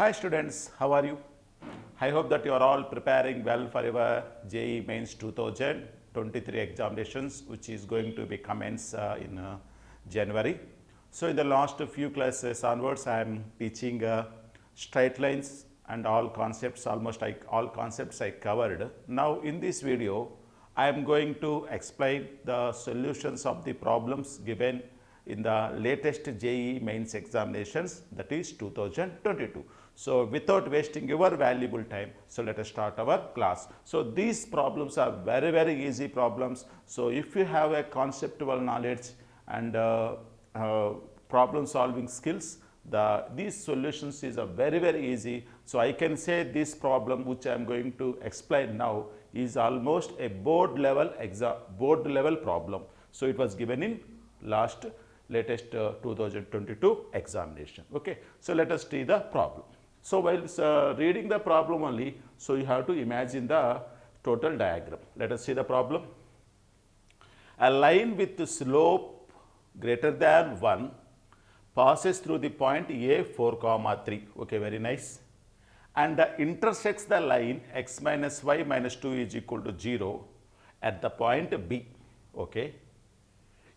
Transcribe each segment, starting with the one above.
Hi students, how are you? I hope that you are all preparing well for your JEE MAINS 2023 examinations, which is going to be commence in January. So in the last few classes onwards, I am teaching straight lines and all concepts, almost like all concepts I covered. Now in this video, I am going to explain the solutions of the problems given in the latest JEE mains examinations, that is 2022. So without wasting your valuable time, so let us start our class. So these problems are very easy problems. So if you have a conceptual knowledge and problem solving skills, these solutions is a very easy. So I can say this problem which I am going to explain now is almost a board level problem. So it was given in latest 2022 examination. Okay, so let us see the problem. So while reading the problem only, so you have to imagine the total diagram. Let us see the problem. A line with the slope greater than 1 passes through the point A 4, 3. Okay, very nice. And intersects the line x minus y minus 2 is equal to 0 at the point B. Okay.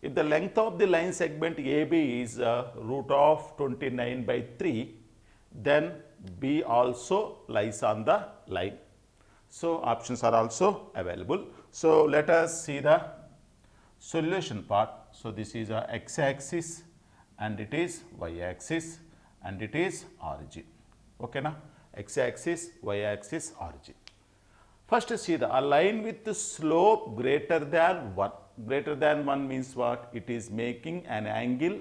If the length of the line segment AB is root of 29/3, then B also lies on the line. So options are also available. So let us see the solution part. So this is a x-axis and it is y-axis and it is origin. Okay, na? X-axis, y-axis, origin. First see a line with the slope greater than 1. Greater than 1 means what? It is making an angle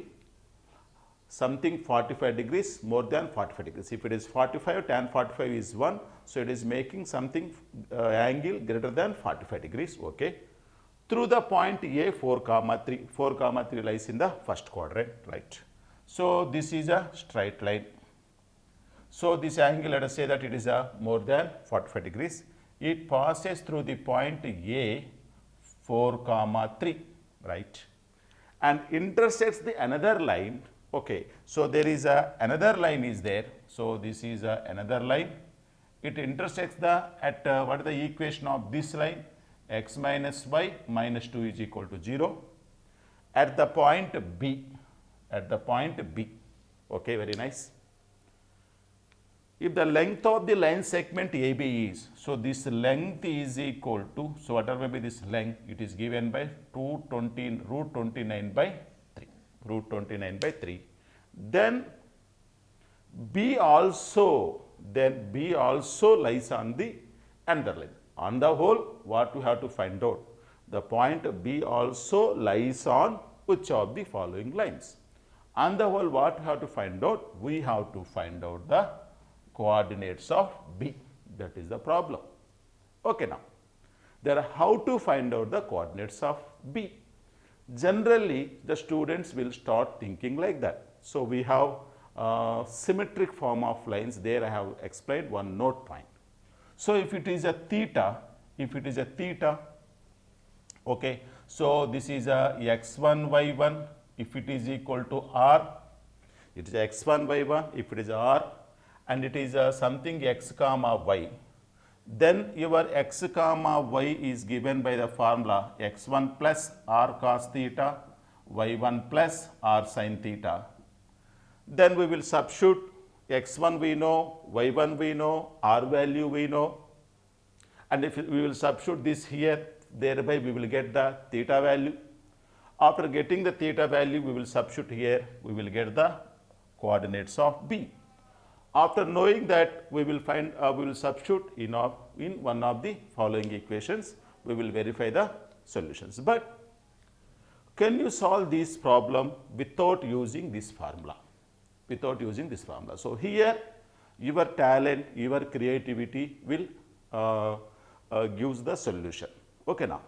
something 45 degrees, more than 45 degrees. If it is 45, tan 45 is 1. So it is making something angle greater than 45 degrees. Okay. Through the point A 4, 3. 4, 3 lies in the first quadrant, right. So this is a straight line. So this angle, let us say that it is more than 45 degrees. It passes through the point A 4, 3, right, and intersects the another line. Okay, so there is another line is there. So this is another line. It intersects at what is the equation of this line? X minus y minus 2 is equal to 0 at the point B. At the point B. Okay, very nice. If the length of the line segment AB is, so this length is equal to, so whatever may be this length, it is given by root 29/3. Root 29/3. Then B also lies on the another line. On the whole, what we have to find out? The point B also lies on which of the following lines? On the whole, what we have to find out? We have to find out the coordinates of B. That is the problem. Okay, now there are how to find out the coordinates of B. Generally, the students will start thinking like that. So we have symmetric form of lines. There I have explained one note point. So if it is a theta, okay, so this is a x1 y1. If it is equal to r, it is x1 y1. If it is r and it is something x comma y, then your x comma y is given by the formula x1 plus r cos theta, y1 plus r sin theta. Then we will substitute x1 we know, y1 we know, r value we know, and if we will substitute this here, thereby we will get the theta value. After getting the theta value, we will substitute here, we will get the coordinates of B. After knowing that, we will substitute in one of the following equations. We will verify the solutions. But can you solve this problem without using this formula? Without using this formula. So here, your talent, your creativity will gives the solution. Okay, now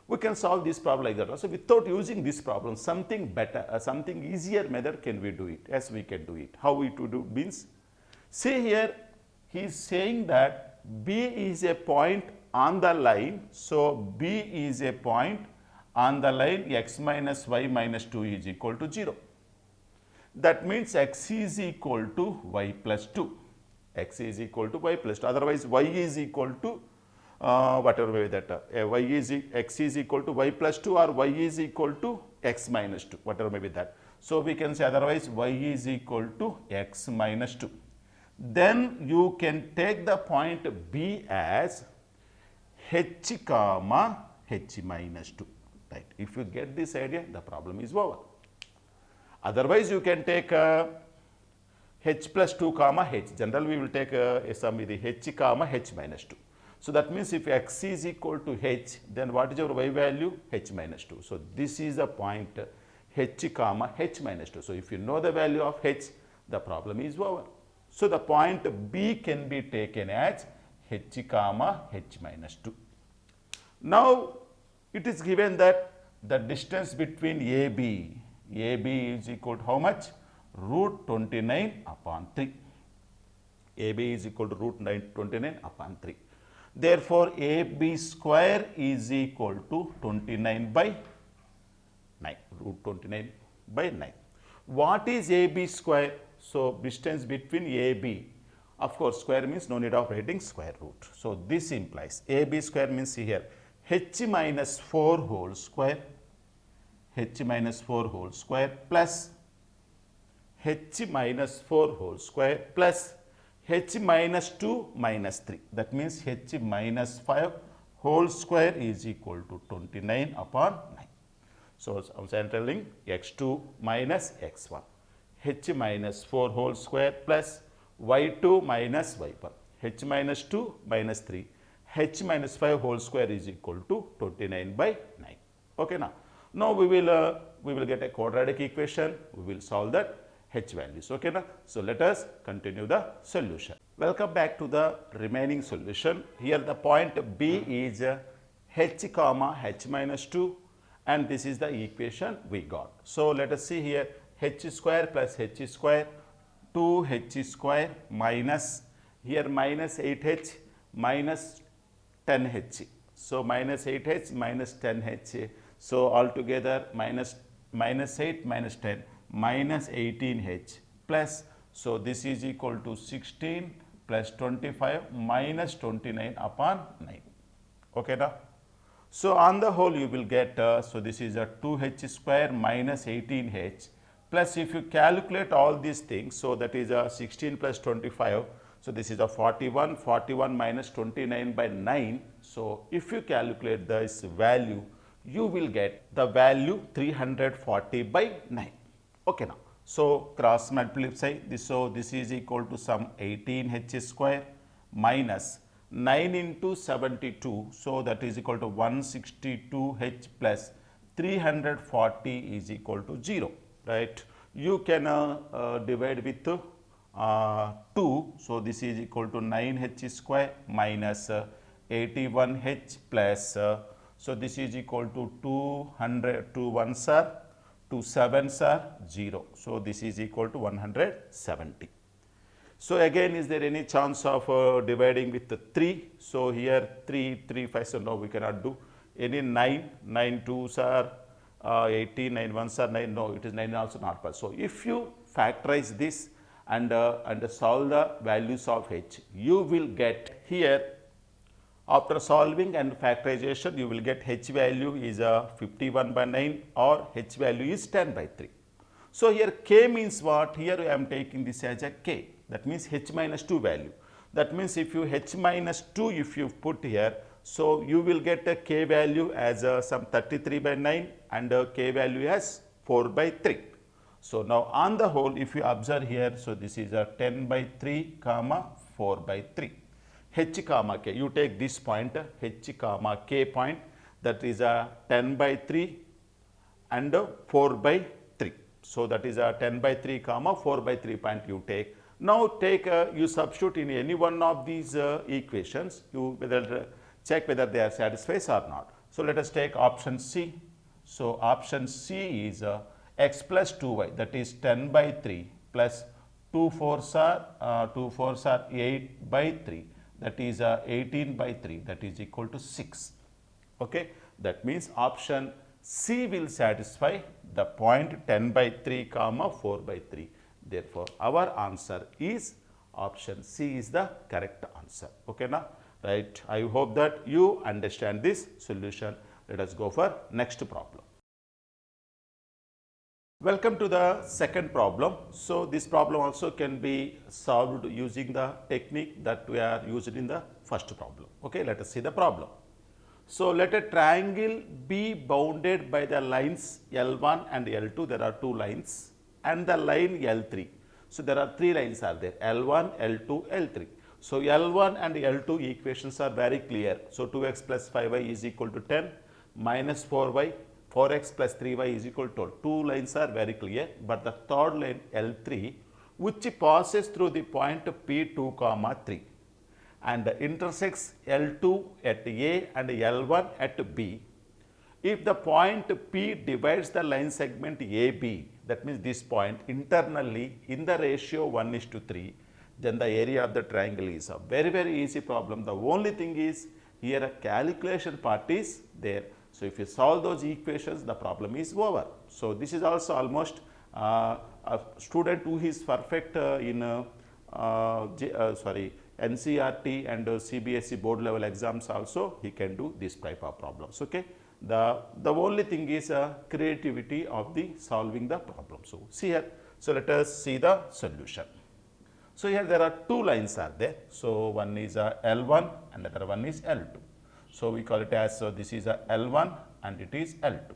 we can solve this problem like that. So without using this problem, something better, something easier method can we do it? Yes, we can do it. How we to do means, see here, he is saying that B is a point on the line. So B is a point on the line x minus y minus 2 is equal to 0. That means x is equal to y plus 2. x is equal to y plus 2. Otherwise, y is equal to whatever way that x is equal to y plus 2 or y is equal to x minus 2, whatever may be that. So, we can say otherwise y is equal to x minus 2. Then you can take the point B as h comma h minus 2, right. If you get this idea, the problem is over. Otherwise, you can take h plus 2 comma h. Generally, we will take some h comma h minus 2. So, that means if x is equal to h, then what is your y value? H minus 2. So, this is the point h comma h minus 2. So, if you know the value of h, the problem is over. So, the point B can be taken as h comma h minus 2. Now, it is given that the distance between AB is equal to how much? Root 29 upon 3. AB is equal to root 29 upon 3. Therefore, AB square is equal to 29 by 9, root 29 by 9. What is AB square? So, distance between AB, of course, square means no need of writing square root. So, this implies AB square means here h minus 4 whole square, h minus 4 whole square plus h minus 4 whole square plus h minus 2 minus 3. That means h minus 5 whole square is equal to 29 upon 9. So, I am telling x2 minus x1, h minus 4 whole square plus y2 minus y1, h minus 2 minus 3, h minus 5 whole square is equal to 29 by 9. Okay, now we will get a quadratic equation. We will solve that h values. Okay, so let us continue the solution. Welcome back to the remaining solution. Here the point B is h comma h minus 2, and this is the equation we got. So, let us see here h square plus h square 2h square minus here minus 8h minus 10h. So, minus 8h minus 10h. So, altogether minus 8 minus 10 minus 18h plus, so this is equal to 16 plus 25 minus 29 upon 9. Okay, now. So, on the whole you will get, so this is a 2h square minus 18h plus if you calculate all these things, so that is a 16 plus 25. So, this is a 41, 41 minus 29 by 9. So, if you calculate this value, you will get the value 340 by 9. Okay, now. So, cross multiply this. So, this is equal to some 18h square minus 9 into 72. So, that is equal to 162h plus 340 is equal to 0, right. You can divide with 2. So, this is equal to 9h square minus 81h plus, so this is equal to 200, 2 1s are 2 7s are 0. So, this is equal to 170. So, again is there any chance of dividing with the 3? So, here 3, 3 5, so no, we cannot do. Any 9, 9 2s are 18, 9 1s are 9, no, it is 9 also not possible. So, if you factorize this and solve the values of h, you will get here, after solving and factorization, you will get h value is 51 by 9 or h value is 10 by 3. So, here k means what? Here I am taking this as a k, that means h minus 2 value. That means if you h minus 2 if you put here, so you will get a k value as some 33 by 9 and k value as 4 by 3. So, now on the whole if you observe here, so this is a 10 by 3 comma 4 by 3. H comma k, you take this point h comma k point, that is a 10 by 3 and 4 by 3. So, that is a 10 by 3 comma 4 by 3 point you take. Now, take you substitute in any one of these equations, you check whether they are satisfied or not. So, let us take option C. So, option C is x plus 2y, that is 10 by 3 plus 2 4s are 8 by 3, that is 18 by 3, that is equal to 6. Okay. That means option C will satisfy the point 10 by 3 comma 4 by 3. Therefore, our answer is Option C is the correct answer. Okay, now, right. I hope that you understand this solution. Let us go for next problem. Welcome to the second problem. So, this problem also can be solved using the technique that we are used in the first problem. Okay, let us see the problem. So, let a triangle be bounded by the lines L1 and L2. There are two lines, and the line L3. So, there are three lines are there, L1, L2, L3. So, L1 and L2 equations are very clear. So, 2x plus 5y is equal to 10 minus 4y, 4x plus 3y is equal to 12. Two lines are very clear, but the third line L3 which passes through the point P2 comma 3 and intersects L2 at A and L1 at B. If the point P divides the line segment AB, that means this point internally in the ratio 1:3, then the area of the triangle is a very easy problem. The only thing is here a calculation part is there. So, if you solve those equations, the problem is over. So, this is also almost a student who is perfect in NCERT and CBSE board level exams also, he can do this type of problems. Okay. The only thing is creativity of the solving the problem. So, see here. So, let us see the solution. So, here there are two lines are there. So, one is L1 and the other one is L2. So, we call it as, this is a L1 and it is L2.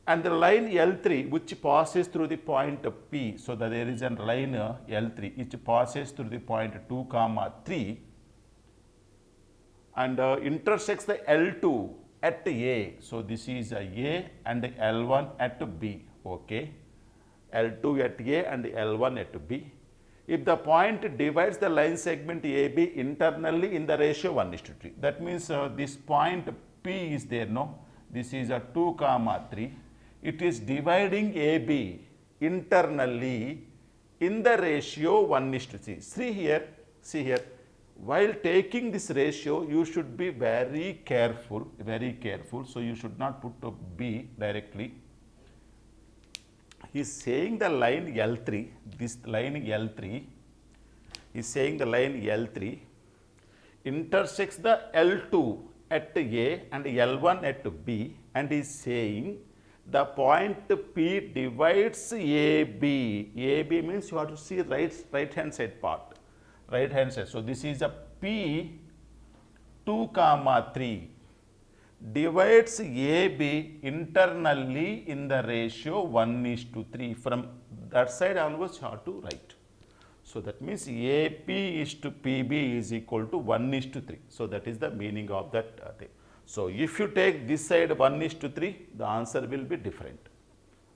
And the line L3 which passes through the point P. So, that there is a line L3 which passes through the point 2 comma 3 and intersects the L2 at A. So, this is A and L1 at B. Okay. L2 at A and L1 at B. If the point divides the line segment AB internally in the ratio 1:3. That means this point P is there, no? This is a 2 comma 3. It is dividing AB internally in the ratio 1:3. See here. While taking this ratio, you should be very careful. So, you should not put B directly. He is saying the line L3, this line L3 is saying the line L3 intersects the L2 at A and L1 at B, and is saying the point P divides AB. AB means you have to see right hand side part, right hand side. So, this is a P 2 comma 3 divides AB internally in the ratio 1:3. From that side onwards you have to write. So, that means AP is to PB is equal to 1:3. So, that is the meaning of that thing. So, if you take this side 1:3, the answer will be different.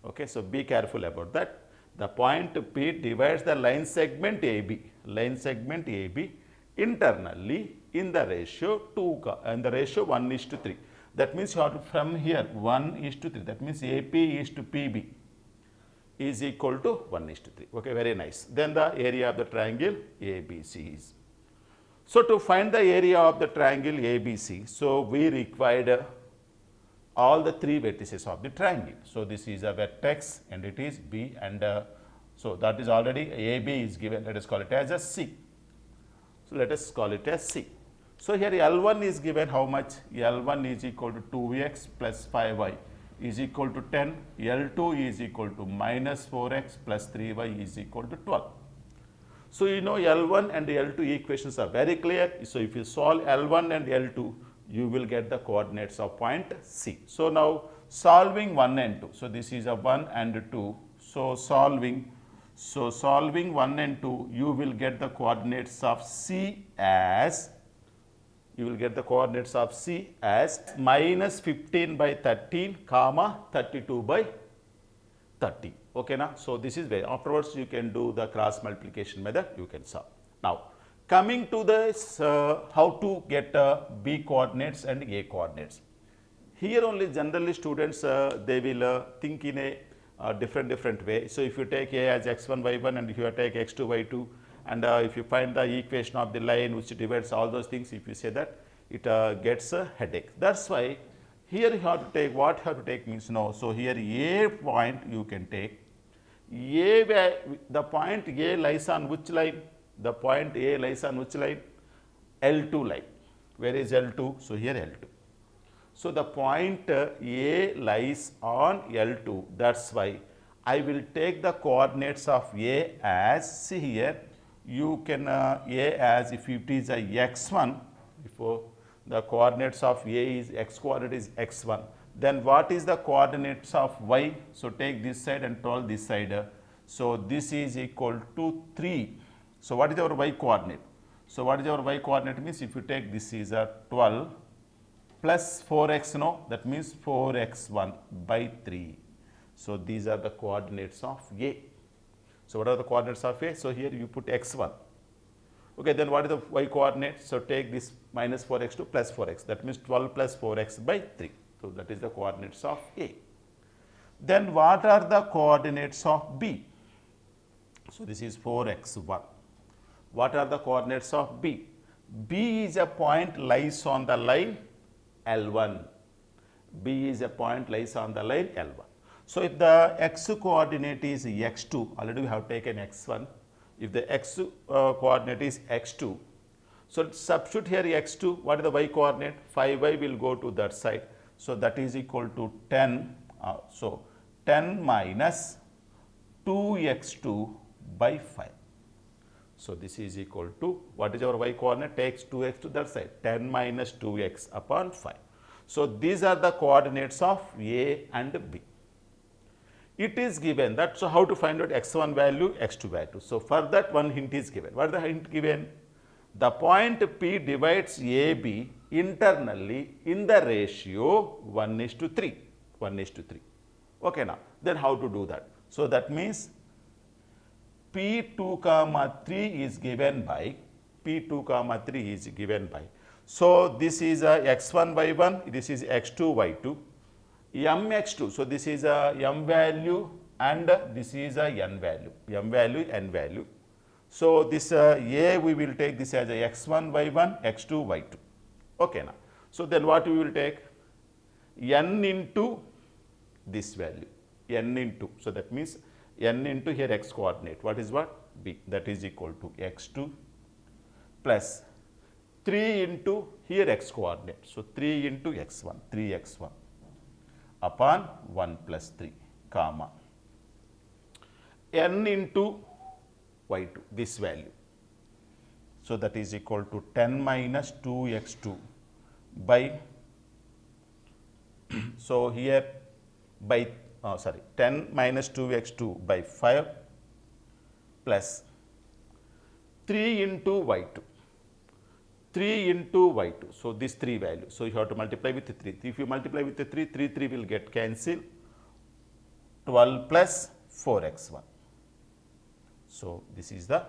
Okay. So, be careful about that. The point P divides the line segment AB internally in the ratio 1:3. That means you have to from here 1:3. That means AP is to PB is equal to 1:3. Okay, very nice. Then the area of the triangle ABC is. So, to find the area of the triangle ABC, so we required all the three vertices of the triangle. So, this is a vertex and it is B, and so that is already AB is given. Let us call it as a C. So, let us call it as C. So, here L1 is given how much? L1 is equal to 2x plus 5y is equal to 10, L2 is equal to minus 4x plus 3y is equal to 12. So, you know L1 and L2 equations are very clear. So, if you solve L1 and L2, you will get the coordinates of point C. So, now solving 1 and 2. So, this is a 1 and 2. So, solving 1 and 2, you will get the coordinates of C as minus 15 by 13 comma 32 by 30. Okay, now. So, this is where afterwards you can do the cross multiplication method, you can solve. Now, coming to this how to get B coordinates and A coordinates. Here only generally students they will think in a different way. So, if you take A as x1 y1 and if you take x2 y2, and if you find the equation of the line which divides all those things, if you say that, it gets a headache. That is why here you have to take, what you have to take means no. So, here A point you can take, the point A lies on which line? The point A lies on which line? L2 line. Where is L2? So here L2. So the point A lies on L2. That's why I will take the coordinates of A as, see here, you can A as, if it is a x1, if the coordinates of A is x coordinate is x1, then what is the coordinates of y? So take this side and 12 this side. So this is equal to 3. So what is our y coordinate? So what is our y coordinate means, if you take this is a 12 plus 4x, no, that means 4x1 by 3. So these are the coordinates of A. So what are the coordinates of A? So here you put x1. Okay, then what is the y coordinate? So take this minus 4x2 plus 4x. That means 12 plus 4x by 3. So that is the coordinates of A. Then what are the coordinates of B? So this is 4x1. What are the coordinates of B? B is a point lies on the line L1. B is a point lies on the line L1. So if the x coordinate is x2, already we have taken x1. If the x coordinate is x2, so substitute here x2, what is the y coordinate? 5y will go to that side. So that is equal to 10. So 10 minus 2x2 by 5. So this is equal to, what is our y coordinate? Takes 2x to that side, 10 minus 2x upon 5. So these are the coordinates of A and B. It is given that, so how to find out x1 value, x2 value. So for that one hint is given. What is the hint given? The point P divides AB internally in the ratio 1:3. 1:3. Okay, now then how to do that? So that means P2 comma 3 is given by, P2 comma 3 is given by. So this is a x1 y1, this is x2 y2, mx2. So this is a m value and this is a n value, m value, n value. So this A we will take this as a x1 y1, x2 y2. Okay, now. So then what we will take? N into this value, n into. So that means n into here x coordinate. What is what? B. That is equal to x2 plus 3 into here x coordinate. So 3 into x1, 3x1 upon 1 plus 3, comma, n into y2, this value. So that is equal to 10 minus 2x2 by, so here by, 10 minus 2x2 by 5 plus 3 into y2. 3 into y2. So this 3 value. So you have to multiply with 3. If you multiply with 3, 3 will get cancelled. 12 plus 4x1. So this is the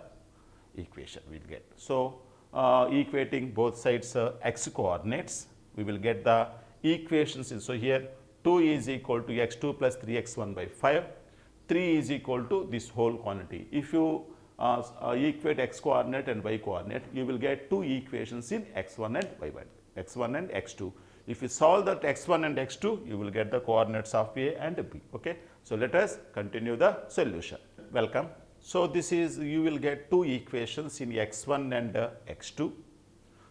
equation we will get. So equating both sides x coordinates, we will get the equations. So here 2 is equal to x2 plus 3x1 by 5. 3 is equal to this whole quantity. If you equate x coordinate and y coordinate, you will get two equations in x1 and y1, x1 and x2. If you solve that x1 and x2, you will get the coordinates of A and B. Okay. So let us continue the solution. Welcome. So this is, you will get two equations in x1 and x2.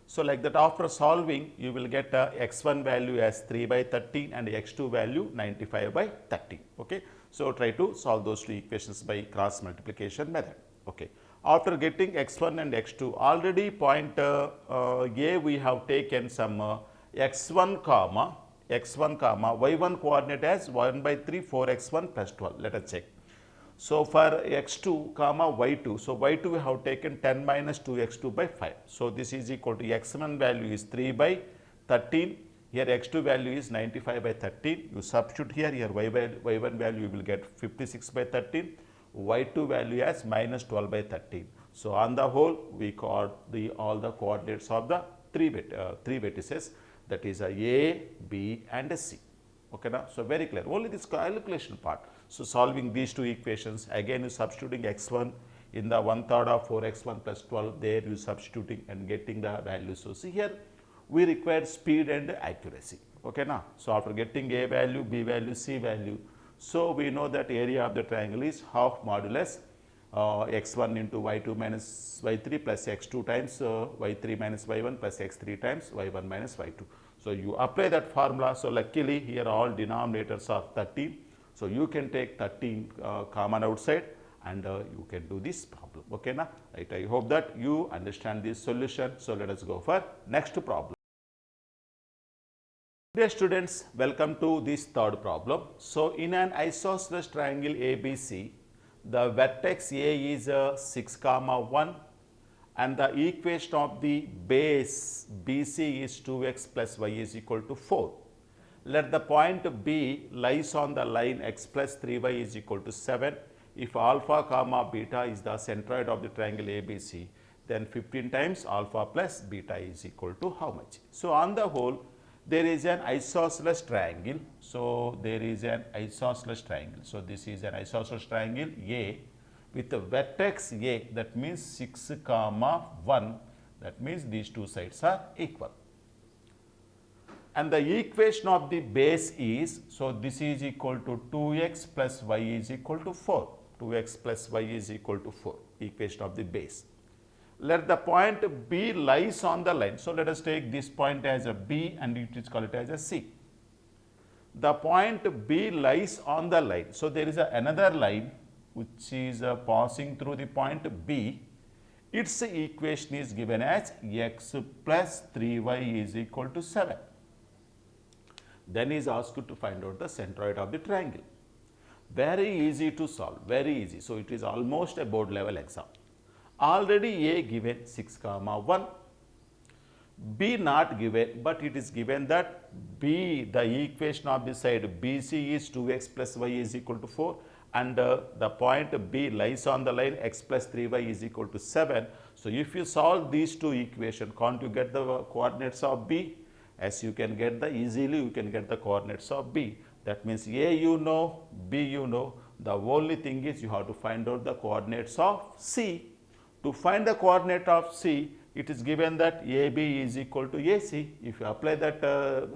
So like that, after solving, you will get x1 value as 3 by 13 and x2 value 95 by 13. Okay. So try to solve those two equations by cross multiplication method. Okay. After getting x1 and x2, already point A we have taken some x1 comma y1 coordinate as 1 by 3 4x1 plus 12. Let us check. So for x2 comma y2, so y2 we have taken 10 minus 2x2 by 5. So this is equal to x1 value is 3 by 13. Here x2 value is 95 by 13. You substitute here, y1 value you will get 56 by 13. Y2 value as minus 12 by 13. So on the whole, we got all the coordinates of the three vertices, that is A, B and C. Okay, now, so very clear. Only this calculation part. So solving these two equations, again you substituting x1 in the 1/3 of 4x1 plus 12, there you substituting and getting the value. So see here, we require speed and accuracy. Okay, now, so after getting A value, B value, C value, So we know that area of the triangle is half modulus x1 into y2 minus y3 plus x2 times y3 minus y1 plus x3 times y1 minus y2. So you apply that formula. So luckily here all denominators are 13. So you can take 13 common outside and you can do this problem. Okay, na? Right. I hope that you understand this solution. So let us go for next problem. Dear students, welcome to this third problem. So in an isosceles triangle ABC, the vertex A is 6, 1 and the equation of the base BC is 2x plus y is equal to 4. Let the point B lies on the line x plus 3y is equal to 7. If alpha comma beta is the centroid of the triangle ABC, then 15 times alpha plus beta is equal to how much? So on the whole, there is an isosceles triangle. So there is an isosceles triangle. So this is an isosceles triangle A with the vertex A, that means 6, 1. That means these two sides are equal. And the equation of the base is, so this is equal to 2x plus y is equal to 4. 2x plus y is equal to 4, equation of the base. Let the point B lies on the line. So let us take this point as a B and it is called it as a C. The point B lies on the line. So there is another line which is passing through the point B. Its equation is given as x plus 3y is equal to 7. Then is asked to find out the centroid of the triangle. Very easy to solve, very easy. So it is almost a board level exam. Already A given 6, 1, B not given, but it is given that B, the equation of the side BC is 2x plus y is equal to 4 and the point B lies on the line x plus 3y is equal to 7. So if you solve these two equations, can't you get the coordinates of B? As you can get the easily, you can get the coordinates of B. That means A you know, B you know. The only thing is you have to find out the coordinates of C. To find the coordinate of C, it is given that AB is equal to AC. If you apply that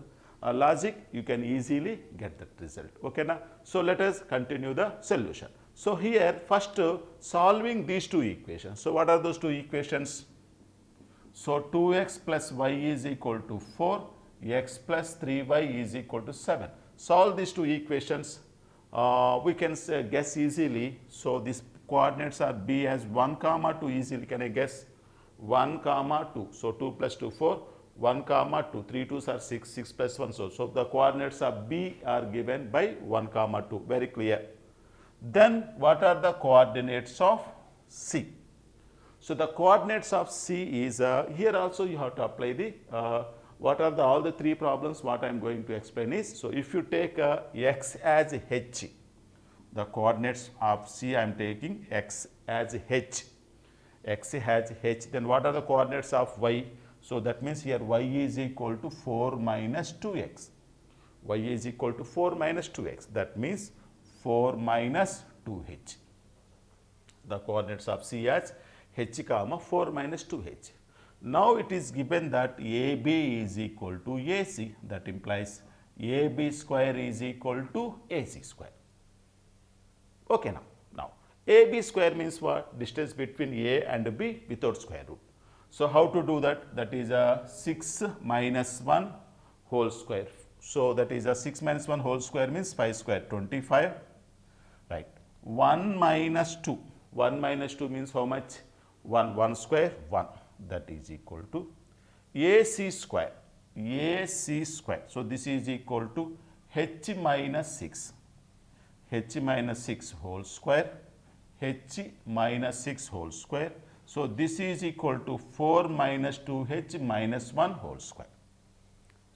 logic, you can easily get that result. Okay, na? So let us continue the solution. So here first solving these two equations. So what are those two equations? So 2x plus y is equal to 4, x plus 3y is equal to 7. Solve these two equations. We can guess easily. So these coordinates are B as 1, 2 easily. Can I guess? 1, 2. So 2 plus 2, 4. 1, 2. 3 2s are 6, 6 plus 1. So the coordinates of B are given by 1, 2. Very clear. Then what are the coordinates of C? So the coordinates of C is, here also you have to apply the, what are the all the three problems what I am going to explain is, so if you take x as h, the coordinates of C I am taking x as h, x has h, then what are the coordinates of y? So that means here y is equal to 4 minus 2x, y is equal to 4 minus 2x, that means 4 minus 2h. The coordinates of C as h comma 4 minus 2h. Now it is given that AB is equal to AC, that implies AB square is equal to AC square. Okay, now AB square means what? Distance between A and B without square root. So how to do that? That is a 6 minus 1 whole square. So that is a 6 minus 1 whole square means 5 square, 25, right. 1 minus 2, 1 minus 2 means how much? 1 square, 1, that is equal to AC square, AC square. So this is equal to h minus 6, h minus 6 whole square, h minus 6 whole square. So this is equal to 4 minus 2h minus 1 whole square.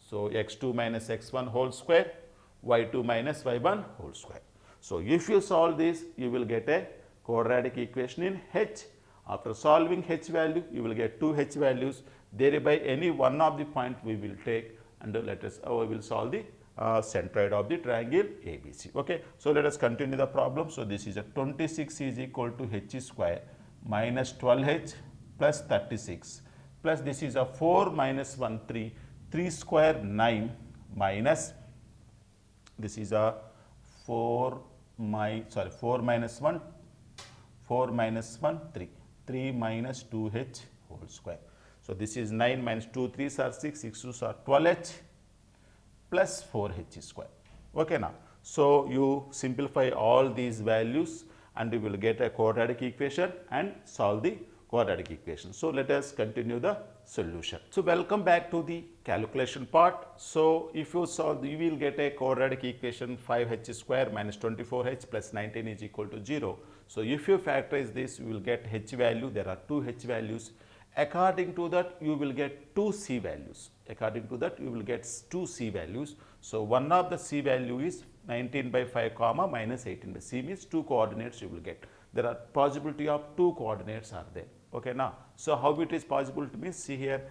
So x2 minus x1 whole square, y2 minus y1 whole square. So if you solve this, you will get a quadratic equation in h. After solving h value, you will get two h values. Thereby, any one of the point we will take and let us we will solve the centroid of the triangle ABC. Okay. So let us continue the problem. So this is a 26 is equal to h square minus 12h plus 36 plus this is a 4 minus 1 3 3 square 9 minus this is a 4 minus 1, 4 minus 1, 3, 3 minus 2h whole square. So this is 9 minus 2 3s are 6, 6 2s are 12h plus 4h square. Okay now. So you simplify all these values and you will get a quadratic equation and solve the quadratic equation. So let us continue the solution. So welcome back to the calculation part. So if you solve, you will get a quadratic equation 5h square minus 24h plus 19 is equal to 0. So if you factorize this, you will get h value. There are two h values. According to that, you will get two c values. According to that, you will get two c values. So one of the c value is 19 by 5 comma minus 18 by c means two coordinates you will get. There are possibility of two coordinates are there. Okay now. So how it is possible to means, see here,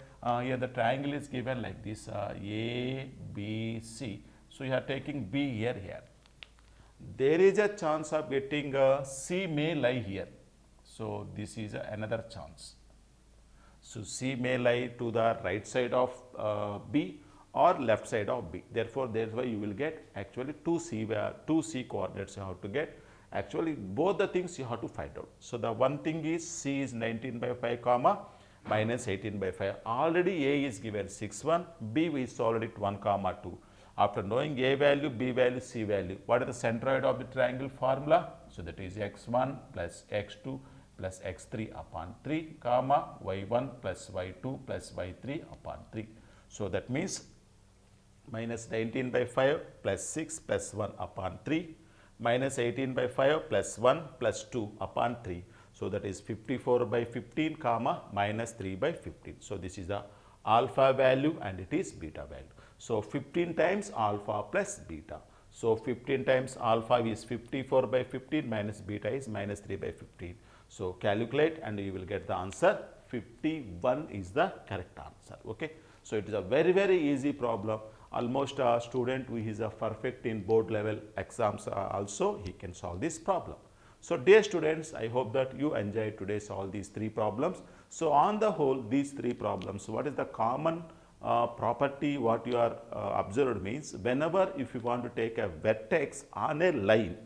here the triangle is given like this, A, B, C. So you are taking B here. There is a chance of getting C may lie here. So this is another chance. So C may lie to the right side of B or left side of B. Therefore, that's why you will get actually two C coordinates you have to get. Actually, both the things you have to find out. So the one thing is C is 19 by 5 comma minus 18 by 5. Already A is given 6 1, B is already 1 comma 2. After knowing A value, B value, C value, what is the centroid of the triangle formula? So that is x1 plus x2 plus x3 upon 3 comma y1 plus y2 plus y3 upon 3. So that means minus 19 by 5 plus 6 plus 1 upon 3 minus 18 by 5 plus 1 plus 2 upon 3. So that is 54 by 15 comma minus 3 by 15. So this is the alpha value and it is beta value. So 15 times alpha plus beta. So 15 times alpha is 54 by 15 minus beta is minus 3 by 15. So calculate and you will get the answer 51 is the correct answer. Okay. So it is a very easy problem. Almost a student who is a perfect in board level exams also he can solve this problem. So dear students, I hope that you enjoyed today all these three problems. So on the whole, these three problems, what is the common property what you are observed means, whenever if you want to take a vertex on a line,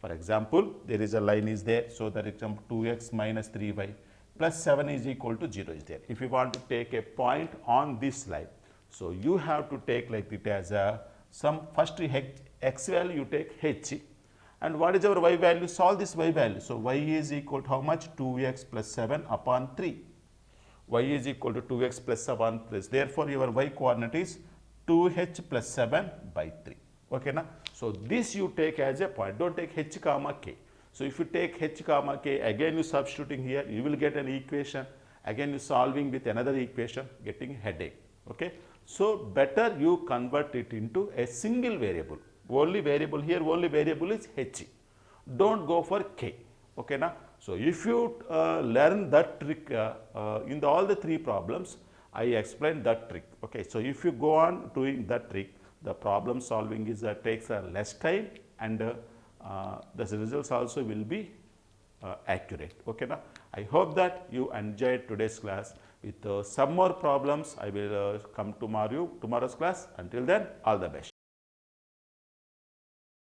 for example, there is a line is there, so that example 2x minus 3y plus 7 is equal to 0 is there. If you want to take a point on this line, so you have to take like it as a some first x value you take h, and what is our y value? Solve this y value. So y is equal to how much? 2x plus 7 upon 3. Y is equal to 2x plus 7 plus, therefore your y coordinate is 2h plus 7 by 3. Okay na? So this you take as a point, don't take h comma k. So if you take h comma k, again you substituting here, you will get an equation, again you solving with another equation, getting headache. Okay. So better you convert it into a single variable. Only variable here, only variable is h. Don't go for k. Okay na? So if you learn that trick in all the three problems, I explained that trick. Okay. So if you go on doing that trick, the problem solving is takes less time and the results also will be accurate. Okay na? I hope that you enjoyed today's class. With some more problems, I will come tomorrow's class. Until then, all the best.